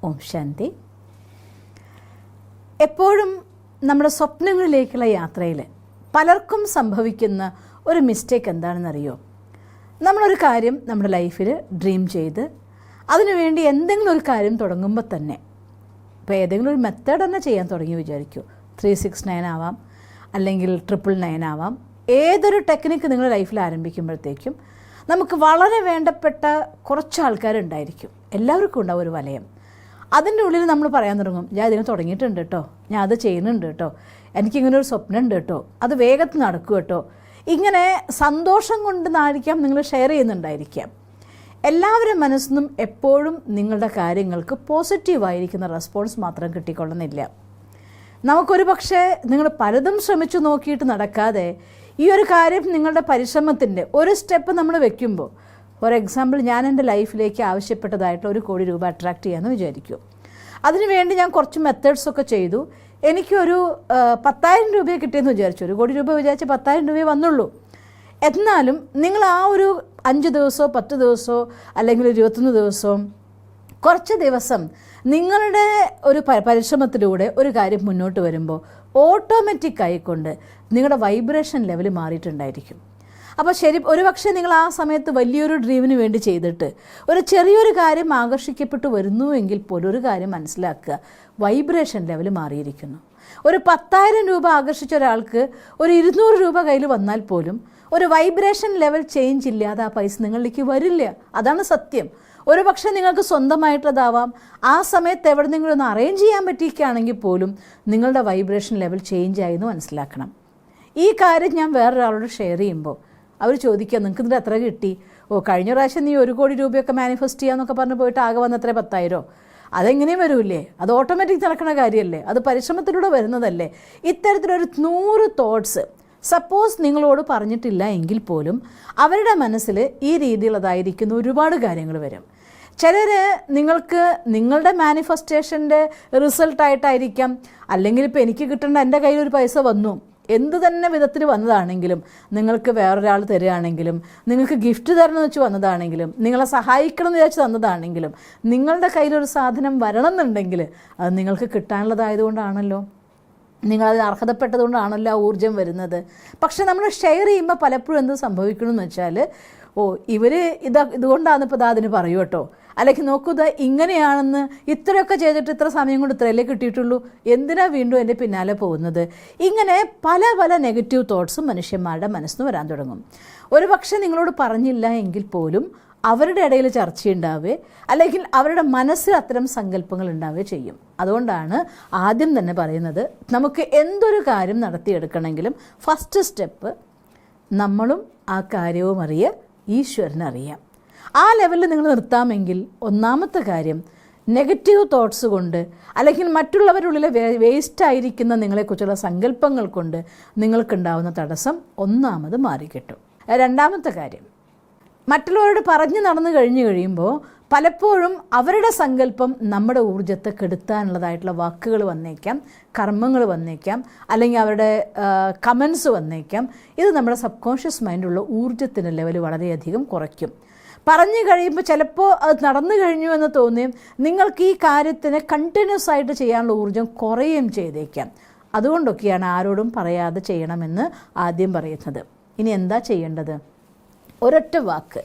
ഓം ശാന്തി. എപ്പോഴും നമ്മുടെ സ്വപ്നങ്ങളിലേക്കുള്ള യാത്രയിൽ പലർക്കും സംഭവിക്കുന്ന ഒരു മിസ്റ്റേക്ക് എന്താണെന്നറിയോ? നമ്മളൊരു കാര്യം നമ്മുടെ ലൈഫിൽ ഡ്രീം ചെയ്ത് അതിനുവേണ്ടി എന്തെങ്കിലും ഒരു കാര്യം തുടങ്ങുമ്പോൾ തന്നെ, ഇപ്പോൾ ഏതെങ്കിലും ഒരു മെത്തേഡ് തന്നെ ചെയ്യാൻ തുടങ്ങി വിചാരിക്കൂ. 369 ആവാം, അല്ലെങ്കിൽ 999 ആവാം. ഏതൊരു ടെക്നിക്ക് നിങ്ങൾ ലൈഫിൽ ആരംഭിക്കുമ്പോഴത്തേക്കും നമുക്ക് വളരെ വേണ്ടപ്പെട്ട കുറച്ച് ആൾക്കാരുണ്ടായിരിക്കും. എല്ലാവർക്കും ഉണ്ടാവും ഒരു വലയം. അതിൻ്റെ ഉള്ളിൽ നമ്മൾ പറയാൻ തുടങ്ങും, ഞാൻ ഇതിന് തുടങ്ങിയിട്ടുണ്ട് കേട്ടോ, ഞാൻ അത് ചെയ്യുന്നുണ്ട് കേട്ടോ, എനിക്കിങ്ങനെ ഒരു സ്വപ്നം ഉണ്ട് കേട്ടോ, അത് വേഗത്തിൽ നടക്കും കേട്ടോ. ഇങ്ങനെ സന്തോഷം കൊണ്ടായിരിക്കാം നിങ്ങൾ ഷെയർ ചെയ്യുന്നുണ്ടായിരിക്കാം. എല്ലാവരുടെ മനസ്സിനും എപ്പോഴും നിങ്ങളുടെ കാര്യങ്ങൾക്ക് പോസിറ്റീവായിരിക്കുന്ന റെസ്പോൺസ് മാത്രം കിട്ടിക്കൊള്ളുന്നില്ല. നമുക്കൊരു പക്ഷേ നിങ്ങൾ പലതും ശ്രമിച്ചു നോക്കിയിട്ട് നടക്കാതെ ഈ ഒരു കാര്യം നിങ്ങളുടെ പരിശ്രമത്തിൻ്റെ ഒരു സ്റ്റെപ്പ് നമ്മൾ വെക്കുമ്പോൾ, ഫോർ എക്സാമ്പിൾ ഞാൻ എൻ്റെ ലൈഫിലേക്ക് ആവശ്യപ്പെട്ടതായിട്ട് 1 കോടി രൂപ അട്രാക്റ്റ് ചെയ്യാമെന്ന് വിചാരിക്കും. അതിനുവേണ്ടി ഞാൻ കുറച്ച് മെത്തേഡ്സൊക്കെ ചെയ്തു. എനിക്കൊരു 10,000 രൂപയെ കിട്ടിയെന്ന് വിചാരിച്ചു. 1 കോടി രൂപ വിചാരിച്ച് 10,000 രൂപയെ വന്നുള്ളൂ. എന്നാലും നിങ്ങൾ ആ ഒരു 5 ദിവസമോ 10 ദിവസമോ അല്ലെങ്കിൽ 21 ദിവസവും കുറച്ച് ദിവസം നിങ്ങളുടെ ഒരു പരിശ്രമത്തിലൂടെ ഒരു കാര്യം മുന്നോട്ട് വരുമ്പോൾ ഓട്ടോമാറ്റിക് ആയിക്കൊണ്ട് നിങ്ങളുടെ വൈബ്രേഷൻ ലെവൽ മാറിയിട്ടുണ്ടായിരിക്കും. അപ്പോൾ ശരി, ഒരുപക്ഷെ നിങ്ങൾ ആ സമയത്ത് വലിയൊരു ഡ്രീമിന് വേണ്ടി ചെയ്തിട്ട് ഒരു ചെറിയൊരു കാര്യം ആകർഷിക്കപ്പെട്ടു വരുന്നുവെങ്കിൽ പോലും ഒരു കാര്യം മനസ്സിലാക്കുക, വൈബ്രേഷൻ ലെവൽ മാറിയിരിക്കുന്നു. ഒരു 10,000 രൂപ ആകർഷിച്ച ഒരാൾക്ക് ഒരു 200 രൂപ കയ്യിൽ വന്നാൽ പോലും ഒരു വൈബ്രേഷൻ ലെവൽ ചേഞ്ച് ഇല്ലാതെ ആ പൈസ നിങ്ങളിലേക്ക് വരില്ല. അതാണ് സത്യം. ഒരു പക്ഷേ നിങ്ങൾക്ക് സ്വന്തമായിട്ടതാവാം. ആ സമയത്ത് എവിടെ നിങ്ങളൊന്ന് അറേഞ്ച് ചെയ്യാൻ പറ്റിയിരിക്കുകയാണെങ്കിൽ പോലും നിങ്ങളുടെ വൈബ്രേഷൻ ലെവൽ ചേഞ്ച് ആയെന്ന് മനസ്സിലാക്കണം. ഈ കാര്യം ഞാൻ വേറൊരാളോട് ഷെയർ ചെയ്യുമ്പോൾ അവർ ചോദിക്കുക, നിങ്ങൾക്ക് ഇതിൻ്റെ എത്ര കിട്ടി? കഴിഞ്ഞ പ്രാവശ്യം നീ 1 കോടി രൂപയൊക്കെ മാനിഫെസ്റ്റ് ചെയ്യാമെന്നൊക്കെ പറഞ്ഞ് പോയിട്ട് ആകെ വന്നത്ര 10,000. അതെങ്ങനെയും വരൂല്ലേ? അത് ഓട്ടോമാറ്റിക് നടക്കുന്ന കാര്യമല്ലേ? അത് പരിശ്രമത്തിലൂടെ വരുന്നതല്ലേ? ഇത്തരത്തിലൊരു 100 തോട്ട്സ് സപ്പോസ് നിങ്ങളോട് പറഞ്ഞിട്ടില്ല എങ്കിൽ പോലും അവരുടെ മനസ്സിൽ ഈ രീതിയിലുള്ളതായിരിക്കുന്ന ഒരുപാട് കാര്യങ്ങൾ വരും. ചിലർ നിങ്ങൾക്ക് നിങ്ങളുടെ മാനിഫെസ്റ്റേഷൻ്റെ റിസൾട്ടായിട്ടായിരിക്കാം, അല്ലെങ്കിൽ ഇപ്പോൾ എനിക്ക് കിട്ടേണ്ട എൻ്റെ കയ്യിൽ ഒരു പൈസ വന്നു, എന്ത് തന്നെ വിധത്തിൽ വന്നതാണെങ്കിലും, നിങ്ങൾക്ക് വേറൊരാൾ തരികയാണെങ്കിലും, നിങ്ങൾക്ക് ഗിഫ്റ്റ് തരണമെന്ന് വെച്ച് വന്നതാണെങ്കിലും, നിങ്ങളെ സഹായിക്കണം എന്ന് വിചാരിച്ച് തന്നതാണെങ്കിലും, നിങ്ങളുടെ കയ്യിലൊരു സാധനം വരണം എന്നുണ്ടെങ്കിൽ അത് നിങ്ങൾക്ക് കിട്ടാനുള്ളതായതുകൊണ്ടാണല്ലോ, നിങ്ങളതിന് അർഹതപ്പെട്ടതുകൊണ്ടാണല്ലോ ആ ഊർജ്ജം വരുന്നത്. പക്ഷെ നമ്മൾ ഷെയർ ചെയ്യുമ്പോൾ പലപ്പോഴും എന്ത് സംഭവിക്കണമെന്ന് വെച്ചാൽ, ഇവർ ഇതുകൊണ്ടാണ് ഇപ്പോൾ അതിന് പറയൂ കേട്ടോ, അല്ലെങ്കിൽ നോക്കൂ ഇങ്ങനെയാണെന്ന്, ഇത്രയൊക്കെ ചെയ്തിട്ട് ഇത്ര സമയം കൊണ്ട് ഇത്രയല്ലേ കിട്ടിയിട്ടുള്ളൂ, എന്തിനാ വീണ്ടും എൻ്റെ പിന്നാലെ പോകുന്നത്? ഇങ്ങനെ പല പല നെഗറ്റീവ് തോട്ട്സും മനുഷ്യന്മാരുടെ മനസ്സിന് വരാൻ തുടങ്ങും. ഒരു പക്ഷേ നിങ്ങളോട് പറഞ്ഞില്ല എങ്കിൽ പോലും അവരുടെ ഇടയിൽ ചർച്ചയുണ്ടാവുകയെ അല്ലെങ്കിൽ അവരുടെ മനസ്സിൽ അത്തരം സങ്കല്പങ്ങൾ ഉണ്ടാവുകയും ചെയ്യും. അതുകൊണ്ടാണ് ആദ്യം തന്നെ പറയുന്നത്, നമുക്ക് എന്തൊരു കാര്യം നടത്തിയെടുക്കണമെങ്കിലും ഫസ്റ്റ് സ്റ്റെപ്പ് നമ്മളും ആ കാര്യവും അറിയുക, ഈശ്വരനറിയാം. ആ ലെവലിൽ നിങ്ങൾ നിർത്താമെങ്കിൽ ഒന്നാമത്തെ കാര്യം നെഗറ്റീവ് തോട്ട്സ് കൊണ്ട് അല്ലെങ്കിൽ മറ്റുള്ളവരുള്ളിലെ വേസ്റ്റായിരിക്കുന്ന നിങ്ങളെക്കുറിച്ചുള്ള സങ്കല്പങ്ങൾ കൊണ്ട് നിങ്ങൾക്കുണ്ടാവുന്ന തടസ്സം ഒന്നാമത് മാറിക്കിട്ടും. രണ്ടാമത്തെ കാര്യം, മറ്റുള്ളവരോട് പറഞ്ഞു നടന്നു കഴിയുമ്പോൾ പലപ്പോഴും അവരുടെ സങ്കല്പം നമ്മുടെ ഊർജ്ജത്തെ കെടുത്താനുള്ളതായിട്ടുള്ള വാക്കുകൾ വന്നേക്കാം, കർമ്മങ്ങൾ വന്നേക്കാം, അല്ലെങ്കിൽ അവരുടെ കമൻസ് വന്നേക്കാം. ഇത് നമ്മുടെ സബ് കോൺഷ്യസ് മൈൻഡുള്ള ഊർജ്ജത്തിൻ്റെ ലെവൽ വളരെയധികം കുറയ്ക്കും. പറഞ്ഞു കഴിയുമ്പോൾ ചിലപ്പോൾ അത് നടന്നു കഴിഞ്ഞു എന്ന് തോന്നുകയും നിങ്ങൾക്ക് ഈ കാര്യത്തിന് കണ്ടിന്യൂസ് ആയിട്ട് ചെയ്യാനുള്ള ഊർജ്ജം കുറയുകയും ചെയ്തേക്കാം. അതുകൊണ്ടൊക്കെയാണ് ആരോടും പറയാതെ ചെയ്യണമെന്ന് ആദ്യം പറയുന്നത്. ഇനി എന്താ ചെയ്യേണ്ടത്? ഒരൊറ്റ വാക്ക്.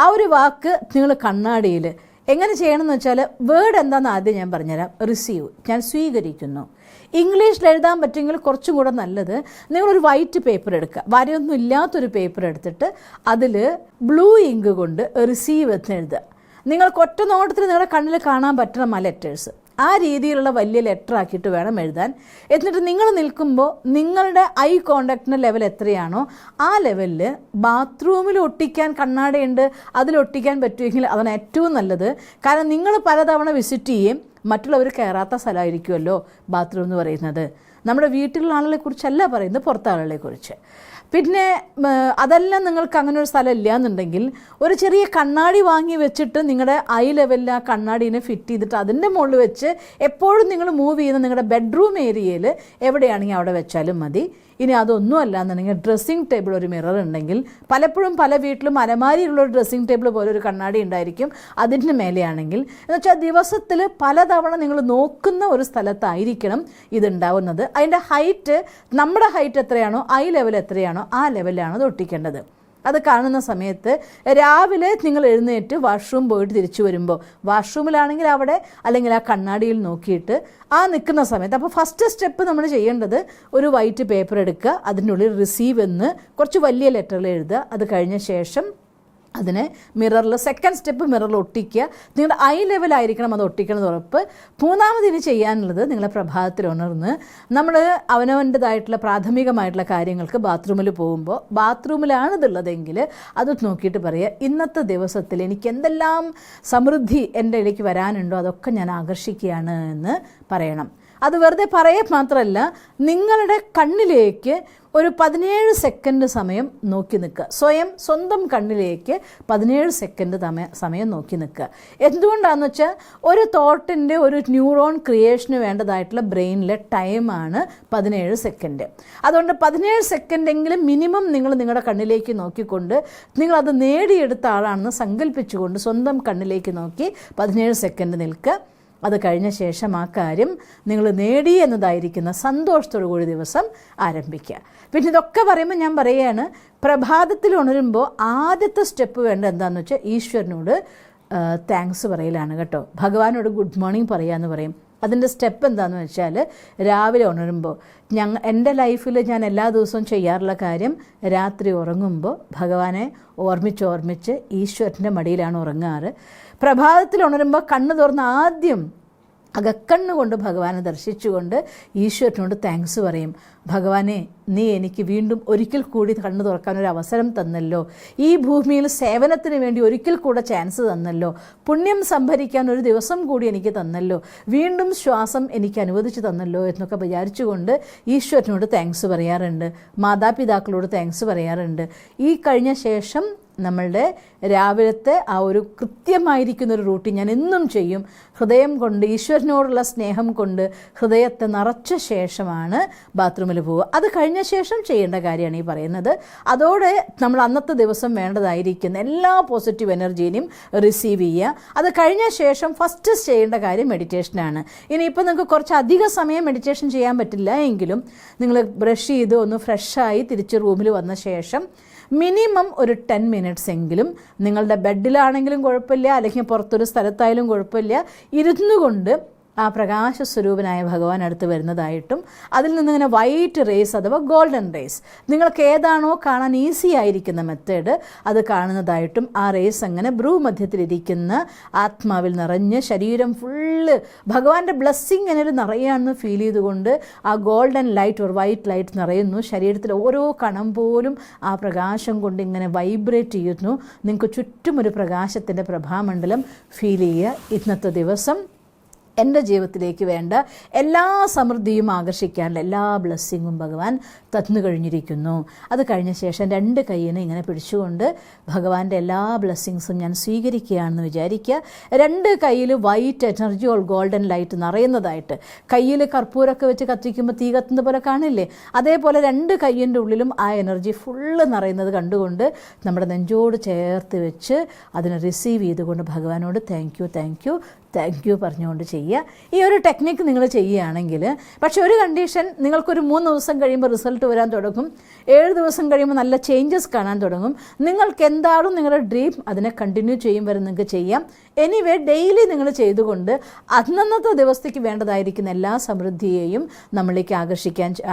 ആ ഒരു വാക്ക് നിങ്ങൾ കണ്ണാടിയിൽ എങ്ങനെ ചെയ്യണമെന്ന് വെച്ചാൽ, വേർഡ് എന്താണെന്ന് ആദ്യം ഞാൻ പറഞ്ഞുതരാം. റിസീവ്, ഞാൻ സ്വീകരിക്കുന്നു. ഇംഗ്ലീഷിൽ എഴുതാൻ പറ്റുമെങ്കിൽ കുറച്ചും കൂടെ നല്ലത്, നിങ്ങളൊരു വൈറ്റ് പേപ്പർ എടുക്കുക, വരയൊന്നും ഇല്ലാത്തൊരു പേപ്പർ എടുത്തിട്ട് അതിൽ ബ്ലൂ ഇങ്ക് കൊണ്ട് റിസീവ് എന്ന് എഴുതുക. നിങ്ങൾക്ക് ഒറ്റ നോട്ടത്തിൽ നിങ്ങളുടെ കണ്ണിൽ കാണാൻ പറ്റണം ആ ലെറ്റേഴ്സ്. ആ രീതിയിലുള്ള വലിയ ലെറ്റർ ആക്കിയിട്ട് വേണം എഴുതാൻ. എന്നിട്ട് നിങ്ങൾ നിൽക്കുമ്പോൾ നിങ്ങളുടെ ഐ കോണ്ടാക്റ്റിൻ്റെ ലെവൽ എത്രയാണോ ആ ലെവലിൽ ബാത്റൂമിൽ ഒട്ടിക്കാൻ കണ്ണാടിയുണ്ട്, അതിലൊട്ടിക്കാൻ പറ്റുമെങ്കിൽ അതാണ് ഏറ്റവും നല്ലത്. കാരണം നിങ്ങൾ പലതവണ വിസിറ്റ് ചെയ്യും, മറ്റുള്ളവർ കയറാത്ത സ്ഥലമായിരിക്കുമല്ലോ ബാത്റൂം എന്ന് പറയുന്നത്. നമ്മുടെ വീട്ടിലുള്ള ആളുകളെ കുറിച്ചല്ല പറയുന്നത്, പുറത്തെ ആളുകളെ കുറിച്ച്. പിന്നെ അതെല്ലാം നിങ്ങൾക്ക് അങ്ങനെ ഒരു സ്ഥലം ഇല്ല എന്നുണ്ടെങ്കിൽ ഒരു ചെറിയ കണ്ണാടി വാങ്ങി വെച്ചിട്ട് നിങ്ങളുടെ ഐ ലെവലിൽ ആ കണ്ണാടീനെ ഫിറ്റ് ചെയ്തിട്ട് അതിൻ്റെ മുകളിൽ വെച്ച് എപ്പോഴും നിങ്ങൾ മൂവ് ചെയ്യുന്ന നിങ്ങളുടെ ബെഡ്റൂം ഏരിയയിൽ എവിടെയാണെങ്കിൽ അവിടെ വെച്ചാലും മതി. ഇനി അതൊന്നും അല്ല എന്നുണ്ടെങ്കിൽ ഡ്രസ്സിങ് ടേബിൾ ഒരു മിറർ ഉണ്ടെങ്കിൽ, പലപ്പോഴും പല വീട്ടിലും അലമാരിയുള്ള ഒരു ഡ്രസ്സിങ് ടേബിൾ പോലെ ഒരു കണ്ണാടി ഉണ്ടായിരിക്കും, അതിൻ്റെ മേലെയാണെങ്കിൽ. എന്ന് വെച്ചാൽ ദിവസത്തിൽ പലതവണ നിങ്ങൾ നോക്കുന്ന ഒരു സ്ഥലത്തായിരിക്കണം ഇതുണ്ടാവുന്നത്. അതിൻ്റെ ഹൈറ്റ്, നമ്മുടെ ഹൈറ്റ് എത്രയാണോ ഐ ലെവൽ എത്രയാണോ ആ ലെവലിലാണ് അത് ഒട്ടിക്കേണ്ടത്. അത് കാണുന്ന സമയത്ത് രാവിലെ നിങ്ങൾ എഴുന്നേറ്റ് വാഷ്റൂം പോയിട്ട് തിരിച്ചു വരുമ്പോൾ, വാഷ്റൂമിലാണെങ്കിൽ അവിടെ, അല്ലെങ്കിൽ ആ കണ്ണാടിയിൽ നോക്കിയിട്ട് ആ നിൽക്കുന്ന സമയത്ത്, അപ്പോൾ ഫസ്റ്റ് സ്റ്റെപ്പ് നമ്മൾ ചെയ്യേണ്ടത് ഒരു വൈറ്റ് പേപ്പർ എടുക്കുക, അതിൻ്റെ ഉള്ളിൽ റിസീവ് എന്ന് കുറച്ച് വലിയ ലെറ്ററിൽ എഴുതുക. അത് കഴിഞ്ഞ ശേഷം അതിനെ മിററിൽ, സെക്കൻഡ് സ്റ്റെപ്പ് മിററിൽ ഒട്ടിക്കുക. നിങ്ങളുടെ ഐ ലെവലായിരിക്കണം അത് ഒട്ടിക്കണമെന്ന് ഉറപ്പ്. മൂന്നാമതിന് ചെയ്യാനുള്ളത്, നിങ്ങളെ പ്രഭാതത്തിൽ ഉണർന്ന് നമ്മൾ അവനവൻ്റെതായിട്ടുള്ള പ്രാഥമികമായിട്ടുള്ള കാര്യങ്ങൾക്ക് ബാത്റൂമിൽ പോകുമ്പോൾ, ബാത്റൂമിലാണ് ഇതുള്ളതെങ്കിൽ അത് നോക്കിയിട്ട് പറയുക, ഇന്നത്തെ ദിവസത്തിൽ എനിക്ക് എന്തെല്ലാം സമൃദ്ധി എൻ്റെ ഇടയ്ക്ക് വരാനുണ്ടോ അതൊക്കെ ഞാൻ ആകർഷിക്കുകയാണ് എന്ന് പറയണം. അത് വെറുതെ പറയുക മാത്രമല്ല, നിങ്ങളുടെ കണ്ണിലേക്ക് ഒരു 17 സെക്കൻഡ് സമയം നോക്കി നിൽക്കുക. സ്വന്തം കണ്ണിലേക്ക് 17 സെക്കൻഡ് സമയം നോക്കി നിൽക്കുക. എന്തുകൊണ്ടാണെന്ന് വെച്ചാൽ ഒരു തോട്ടിൻ്റെ, ഒരു ന്യൂറോൺ ക്രിയേഷന് വേണ്ടതായിട്ടുള്ള ബ്രെയിനിലെ ടൈമാണ് 17 സെക്കൻഡ്. അതുകൊണ്ട് 17 സെക്കൻഡെങ്കിലും മിനിമം നിങ്ങൾ നിങ്ങളുടെ കണ്ണിലേക്ക് നോക്കിക്കൊണ്ട്, നിങ്ങളത് നേടിയെടുത്ത ആളാണെന്ന് സങ്കല്പിച്ചുകൊണ്ട് സ്വന്തം കണ്ണിലേക്ക് നോക്കി 17 സെക്കൻഡ് നിൽക്കുക. അത് കഴിഞ്ഞ ശേഷം ആ കാര്യം നിങ്ങൾ നേടി എന്നതായിരിക്കുന്ന സന്തോഷത്തോടു കൂടി ദിവസം ആരംഭിക്കുക. പിന്നെ ഇതൊക്കെ പറയുമ്പോൾ ഞാൻ പറയുകയാണ്, പ്രഭാതത്തിൽ ഉണരുമ്പോൾ ആദ്യത്തെ സ്റ്റെപ്പ് വേണ്ട എന്താണെന്ന് വെച്ചാൽ ഈശ്വരനോട് താങ്ക്സ് പറയലാണ് കേട്ടോ. ഭഗവാനോട് ഗുഡ് മോർണിംഗ് പറയാമെന്ന് പറയും. അതിൻ്റെ സ്റ്റെപ്പ് എന്താണെന്ന് വെച്ചാൽ, രാവിലെ ഉണരുമ്പോൾ എൻ്റെ ലൈഫിൽ ഞാൻ എല്ലാ ദിവസവും ചെയ്യാറുള്ള കാര്യം, രാത്രി ഉറങ്ങുമ്പോൾ ഭഗവാനെ ഓർമ്മിച്ച് ഈശ്വരൻ്റെ മടിയിലാണ് ഉറങ്ങാറ്. പ്രഭാതത്തിൽ ഉണരുമ്പോൾ കണ്ണ് തുറന്ന് ആദ്യം അകക്കണ്ണുകൊണ്ട് ഭഗവാനെ ദർശിച്ചുകൊണ്ട് ഈശ്വരനോട് താങ്ക്സ് പറയും. ഭഗവാനെ, നീ എനിക്ക് വീണ്ടും ഒരിക്കൽ കൂടി കണ്ണു തുറക്കാനൊരു അവസരം തന്നല്ലോ, ഈ ഭൂമിയിൽ സേവനത്തിന് വേണ്ടി ഒരിക്കൽ കൂടെ ചാൻസ് തന്നല്ലോ, പുണ്യം സംഭരിക്കാൻ ഒരു ദിവസം കൂടി എനിക്ക് തന്നല്ലോ, വീണ്ടും ശ്വാസം എനിക്ക് അനുവദിച്ചു തന്നല്ലോ എന്നൊക്കെ വിചാരിച്ചുകൊണ്ട് ഈശ്വരനോട് താങ്ക്സ് പറയാറുണ്ട്. മാതാപിതാക്കളോട് താങ്ക്സ് പറയാറുണ്ട്. ഈ കഴിഞ്ഞ ശേഷം നമ്മളുടെ രാവിലത്തെ ആ ഒരു കൃത്യമായിരിക്കുന്നൊരു റൂട്ടീൻ ഞാൻ എന്നും ചെയ്യും. ഹൃദയം കൊണ്ട്, ഈശ്വരനോടുള്ള സ്നേഹം കൊണ്ട് ഹൃദയത്തെ നിറച്ച ശേഷമാണ് ബാത്റൂമിൽ പോവുക. അത് കഴിഞ്ഞ ശേഷം ചെയ്യേണ്ട കാര്യമാണ് ഈ പറയുന്നത്. അതോടെ നമ്മൾ അന്നത്തെ ദിവസം വേണ്ടതായിരിക്കുന്ന എല്ലാ പോസിറ്റീവ് എനർജീനെയും റിസീവ് ചെയ്യുക. അത് കഴിഞ്ഞ ശേഷം ഫസ്റ്റ് ചെയ്യേണ്ട കാര്യം മെഡിറ്റേഷനാണ്. ഇനിയിപ്പോൾ നിങ്ങൾക്ക് കുറച്ച് അധിക സമയം മെഡിറ്റേഷൻ ചെയ്യാൻ പറ്റില്ല എങ്കിലും, നിങ്ങൾ ബ്രഷ് ചെയ്ത് ഒന്ന് ഫ്രഷായി തിരിച്ച് റൂമിൽ വന്ന ശേഷം മിനിമം ഒരു 10 മിനിറ്റ്സ് എങ്കിലും നിങ്ങളുടെ ബെഡിലാണെങ്കിലും കുഴപ്പമില്ല, അല്ലെങ്കിൽ പുറത്തൊരു സ്ഥലത്തായാലും കുഴപ്പമില്ല, ഇരുന്നു കൊണ്ട് ആ പ്രകാശസ്വരൂപനായ ഭഗവാൻ അടുത്ത് വരുന്നതായിട്ടും, അതിൽ നിന്നിങ്ങനെ വൈറ്റ് റേസ് അഥവാ ഗോൾഡൻ റേസ്, നിങ്ങൾക്ക് ഏതാണോ കാണാൻ ഈസി ആയിരിക്കുന്ന മെത്തേഡ് അത് കാണുന്നതായിട്ടും, ആ റേസ് അങ്ങനെ ഭ്രൂമധ്യത്തിലിരിക്കുന്ന ആത്മാവിൽ നിറഞ്ഞ് ശരീരം ഫുള്ള് ഭഗവാന്റെ ബ്ലെസ്സിങ് എന്നൊരു നിറയാണെന്ന് ഫീൽ ചെയ്തുകൊണ്ട് ആ ഗോൾഡൻ ലൈറ്റ് ഒരു വൈറ്റ് ലൈറ്റ് നിറയുന്നു. ശരീരത്തിൽ ഓരോ കണം പോലും ആ പ്രകാശം കൊണ്ട് ഇങ്ങനെ വൈബ്രേറ്റ് ചെയ്യുന്നു. നിങ്ങൾക്ക് ചുറ്റും ഒരു പ്രകാശത്തിൻ്റെ പ്രഭാമണ്ഡലം ഫീൽ ചെയ്യുക. ഇന്നത്തെ ദിവസം എൻ്റെ ജീവിതത്തിലേക്ക് വേണ്ട എല്ലാ സമൃദ്ധിയും ആകർഷിക്കാനുള്ള എല്ലാ ബ്ലെസ്സിങ്ങും ഭഗവാൻ തന്നു കഴിഞ്ഞിരിക്കുന്നു. അത് കഴിഞ്ഞ ശേഷം 2 കൈയിനെ ഇങ്ങനെ പിടിച്ചുകൊണ്ട് ഭഗവാന്റെ എല്ലാ ബ്ലെസ്സിങ്സും ഞാൻ സ്വീകരിക്കുകയാണെന്ന് വിചാരിക്കുക. 2 കൈയിൽ white energy or golden light നിറയുന്നതായിട്ട്, കയ്യിൽ കർപ്പൂരമൊക്കെ വെച്ച് കത്തിക്കുമ്പോൾ തീ കത്തുന്ന പോലെ കാണില്ലേ, അതേപോലെ 2 കൈയിൻ്റെ ഉള്ളിലും ആ എനർജി ഫുള്ള് നിറയുന്നത് കണ്ടുകൊണ്ട് നമ്മുടെ നെഞ്ചോട് ചേർത്ത് വെച്ച് അതിനെ റിസീവ് ചെയ്തുകൊണ്ട് ഭഗവാനോട് താങ്ക് യു പറഞ്ഞുകൊണ്ട് ചെയ്യുക. ഈ ഒരു ടെക്നിക്ക് നിങ്ങൾ ചെയ്യുകയാണെങ്കിൽ, പക്ഷേ ഒരു കണ്ടീഷൻ, നിങ്ങൾക്കൊരു 3 ദിവസം കഴിയുമ്പോൾ റിസൾട്ട് വരാൻ തുടങ്ങും, 7 ദിവസം കഴിയുമ്പോൾ നല്ല ചേഞ്ചസ് കാണാൻ തുടങ്ങും. നിങ്ങൾക്ക് എന്താണോ നിങ്ങളുടെ ഡ്രീം അതിനെ കണ്ടിന്യൂ ചെയ്യും വരെ നിങ്ങൾക്ക് ചെയ്യാം. എനിവേ ഡെയിലി നിങ്ങൾ ചെയ്തുകൊണ്ട് അന്നന്നത്തെ ദിവസത്തേക്ക് വേണ്ടതായിരിക്കുന്ന എല്ലാ സമൃദ്ധിയെയും നമ്മളിലേക്ക്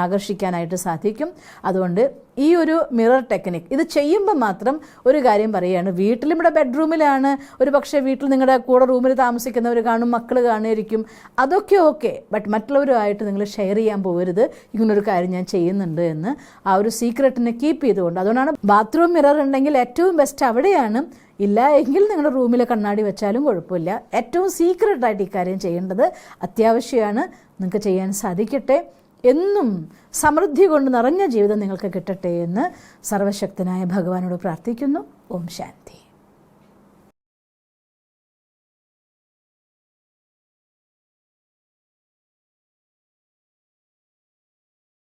ആകർഷിക്കാനായിട്ട് സാധിക്കും. അതുകൊണ്ട് ഈ ഒരു മിറർ ടെക്നിക്ക് ഇത് ചെയ്യുമ്പോൾ മാത്രം ഒരു കാര്യം പറയുകയാണ്, വീട്ടിൽ നമ്മുടെ ബെഡ്റൂമിലാണ്, ഒരു പക്ഷേ വീട്ടിൽ നിങ്ങളുടെ കൂടെ റൂമിൽ താമസിക്കുന്നവർ കാണും, മക്കൾ കാണുമായിരിക്കും, അതൊക്കെ ഓക്കെ, ബട്ട് മറ്റുള്ളവരുമായിട്ട് നിങ്ങൾ ഷെയർ ചെയ്യാൻ പോകരുത്, ഇങ്ങനൊരു കാര്യം ഞാൻ ചെയ്യുന്നുണ്ട് എന്ന് ആ ഒരു സീക്രട്ടിനെ കീപ്പ് ചെയ്തുകൊണ്ട്. അതുകൊണ്ടാണ് ബാത്റൂം മിറർ ഉണ്ടെങ്കിൽ ഏറ്റവും ബെസ്റ്റ് അവിടെയാണ്. ഇല്ല എങ്കിൽ നിങ്ങളുടെ റൂമിലെ കണ്ണാടി വെച്ചാലും കുഴപ്പമില്ല. ഏറ്റവും സീക്രട്ടായിട്ട് ഈ കാര്യം ചെയ്യേണ്ടത് അത്യാവശ്യമാണ്. നിങ്ങൾക്ക് ചെയ്യാൻ സാധിക്കട്ടെ. എന്നും സമൃദ്ധി കൊണ്ട് നിറഞ്ഞ ജീവിതം നിങ്ങൾക്ക് കിട്ടട്ടെ എന്ന് സർവശക്തനായ ഭഗവാനോട് പ്രാർത്ഥിക്കുന്നു. ഓം ശാന്തി.